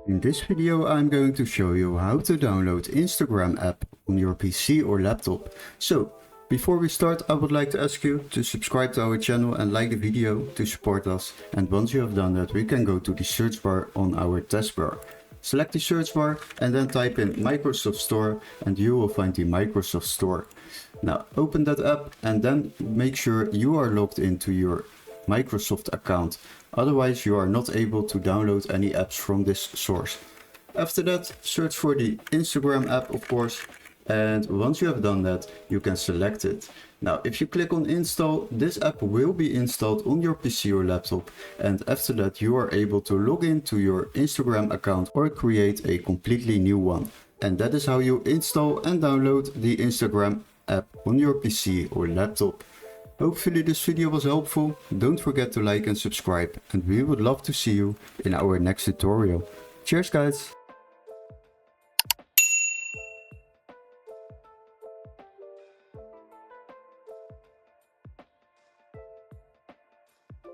In this video I'm going to show you how to download Instagram app on your PC or laptop. So before we start, I would like to ask you to subscribe to our channel and like the video to support us. And once you have done that, we can go to the search bar on our taskbar. Select the search bar and then type in Microsoft Store and you will find the Microsoft Store. Now open that app and then make sure you are logged into your Microsoft account. Otherwise you are not able to download any apps from this source. After that, search for the Instagram app, of course. And once you have done that, you can select it. Now, if you click on install, this app will be installed on your PC or laptop. And after that, you are able to log into your Instagram account or create a completely new one. And that is how you install and download the Instagram app on your PC or laptop. Hopefully this video was helpful. Don't forget to like and subscribe. And we would love to see you in our next tutorial. Cheers guys!